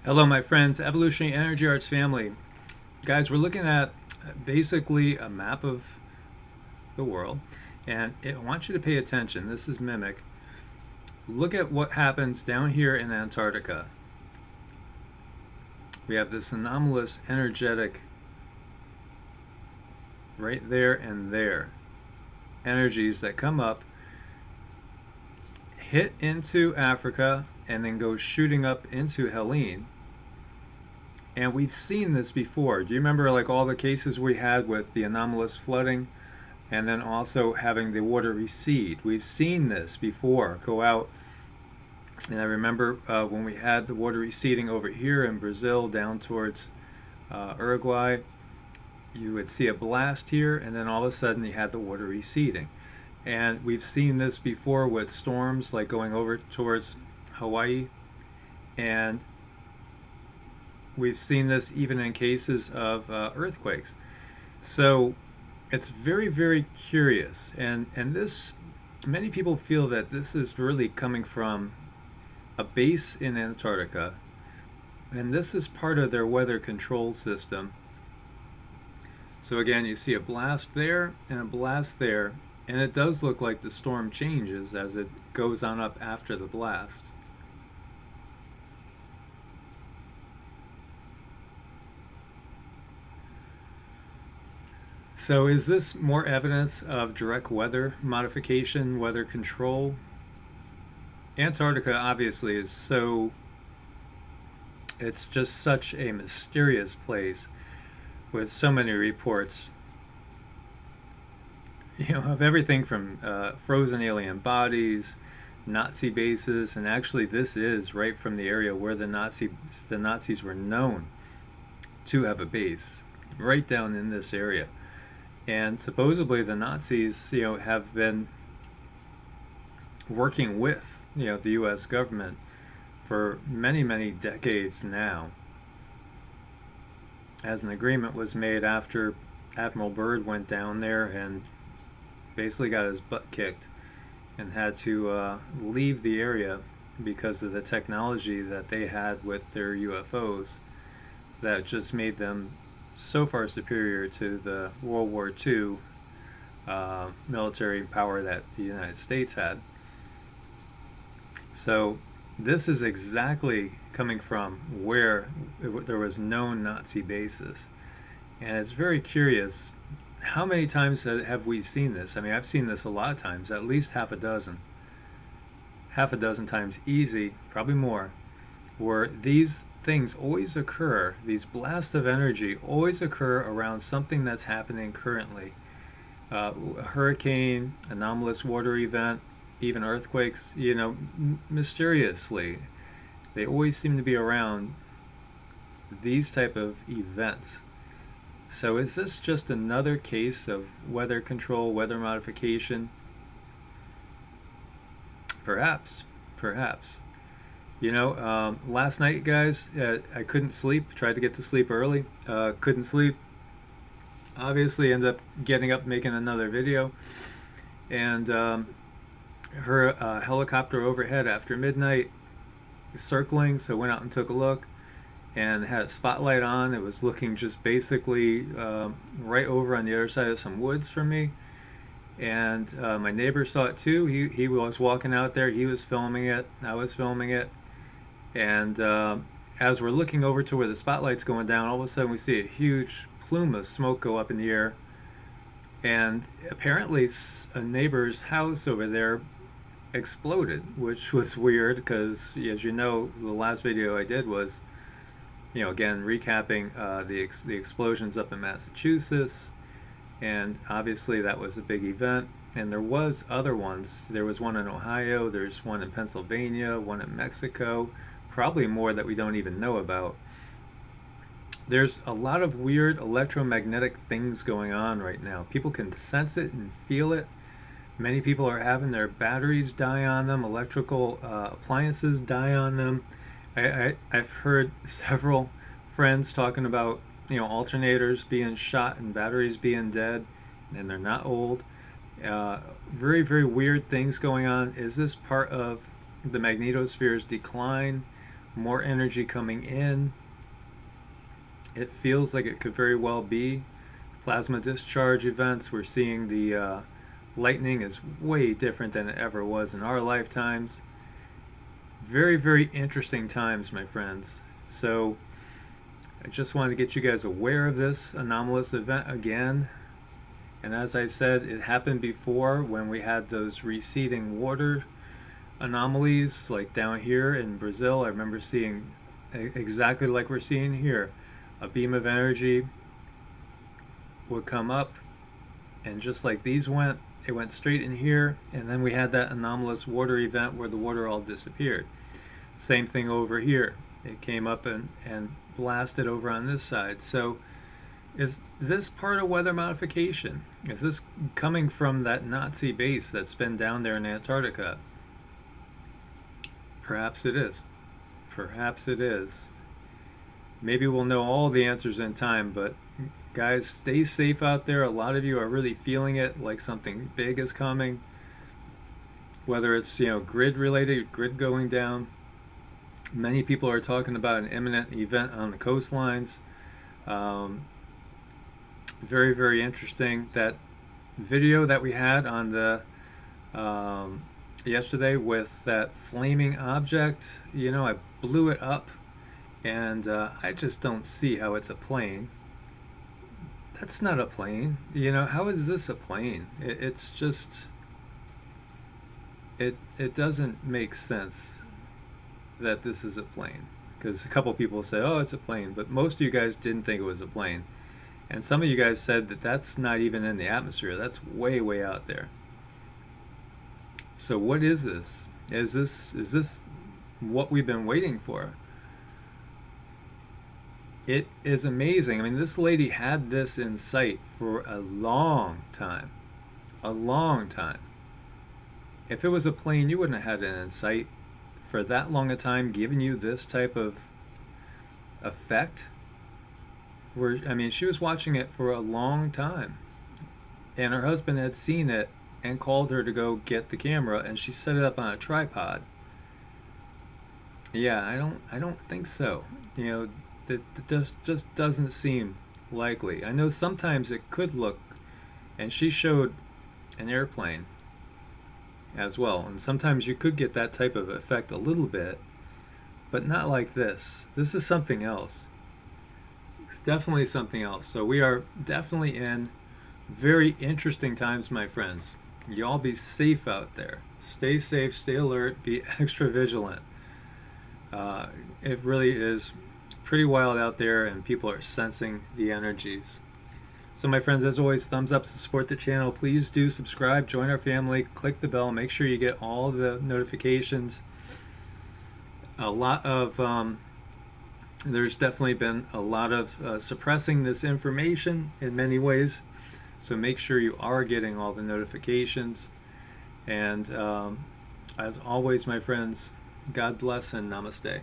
Hello, my friends, Evolutionary Energy Arts family. Guys, we're looking at basically a map of the world, and I want you to pay attention. This is Mimic. Look at what happens down here in Antarctica. We have this anomalous energetic right there and there. Energies that come up, hit into Africa, and then go shooting up into Helene. And we've seen this before. Do you remember like all the cases we had with the anomalous flooding and then also having the water recede? We've seen this before go out. And I remember when we had the water receding over here in Brazil down towards Uruguay, you would see a blast here, and then all of a sudden you had the water receding. And we've seen this before with storms like going over towards Hawaii, and we've seen this even in cases of earthquakes. So it's very, very curious, and this many people feel that this is really coming from a base in Antarctica, and this is part of their weather control system. So again, you see a blast there and a blast there, and it does look like the storm changes as it goes on up after the blast. So is this more evidence of direct weather modification, weather control? Antarctica obviously is it's just such a mysterious place with so many reports, of everything from frozen alien bodies, Nazi bases, and actually this is right from the area where the Nazis were known to have a base, right down in this area. And supposedly the Nazis, have been working with, the U.S. government for many, many decades now. As an agreement was made after Admiral Byrd went down there and basically got his butt kicked and had to leave the area because of the technology that they had with their UFOs that just made them so far superior to the World War II military power that the United States had. So this is exactly coming from where there was known Nazi bases. And it's very curious, how many times have we seen this? I mean, I've seen this a lot of times, at least half a dozen. Half a dozen times easy, probably more, where these things always occur, these blasts of energy always occur around something that's happening currently. A hurricane, anomalous water event, even earthquakes, mysteriously. They always seem to be around these type of events. So is this just another case of weather control, weather modification? Perhaps, perhaps. Last night, guys, I couldn't sleep. Tried to get to sleep early. Couldn't sleep. Obviously, ended up getting up, making another video, and her helicopter overhead after midnight, circling. So went out and took a look, and had a spotlight on. It was looking just basically right over on the other side of some woods from me. And my neighbor saw it too. He was walking out there. He was filming it. I was filming it. And as we're looking over to where the spotlight's going down, all of a sudden we see a huge plume of smoke go up in the air. And apparently a neighbor's house over there exploded, which was weird because, as you know, the last video I did was, again, recapping the explosions up in Massachusetts. And obviously that was a big event. And there was other ones. There was one in Ohio, there's one in Pennsylvania, one in Mexico, probably more that we don't even know about. There's a lot of weird electromagnetic things going on right now. People can sense it and feel it. Many people are having their batteries die on them, electrical appliances die on them. I've heard several friends talking about, alternators being shot and batteries being dead, and they're not old. Very, very weird things going on. Is this part of the magnetosphere's decline? more energy coming in. It feels like it could very well be plasma discharge events. We're seeing the lightning is way different than it ever was in our lifetimes. Very, very interesting times, my friends. So I just wanted to get you guys aware of this anomalous event again. And as I said, it happened before when we had those receding water anomalies, like down here in Brazil. I remember seeing exactly like we're seeing here. A beam of energy would come up, and just like these went, it went straight in here, and then we had that anomalous water event where the water all disappeared. Same thing over here. It came up and blasted over on this side. So is this part of weather modification? Is this coming from that Nazi base that's been down there in Antarctica? Perhaps it is. Perhaps it is. Maybe we'll know all the answers in time, but guys, stay safe out there. A lot of you are really feeling it, like something big is coming. Whether it's, grid related, grid going down. Many people are talking about an imminent event on the coastlines. Very, very interesting. That video that we had on the yesterday with that flaming object, I blew it up, and I just don't see how it's a plane. That's not a plane. How is this a plane? It's just, it doesn't make sense that this is a plane. Because a couple people say, oh, it's a plane, but most of you guys didn't think it was a plane. And some of you guys said that that's not even in the atmosphere. That's way, way out there. So what is this? Is this what we've been waiting for? It is amazing. I mean, this lady had this in sight for a long time. A long time. If it was a plane, you wouldn't have had it in sight for that long a time, giving you this type of effect. She was watching it for a long time. And her husband had seen it and called her to go get the camera, and she set it up on a tripod. Yeah, I don't think so. That just doesn't seem likely. I know sometimes it could look, and she showed an airplane as well, and sometimes you could get that type of effect a little bit, but not like this. This is something else. It's definitely something else. So we are definitely in very interesting times, my friends. Y'all be safe out there. Stay safe, stay alert, be extra vigilant. It really is pretty wild out there, and people are sensing the energies. So my friends, as always, thumbs up to support the channel. Please do subscribe, join our family, click the bell, make sure you get all the notifications. A lot of there's definitely been a lot of suppressing this information in many ways, so make sure you are getting all the notifications. And as always, my friends, God bless and namaste.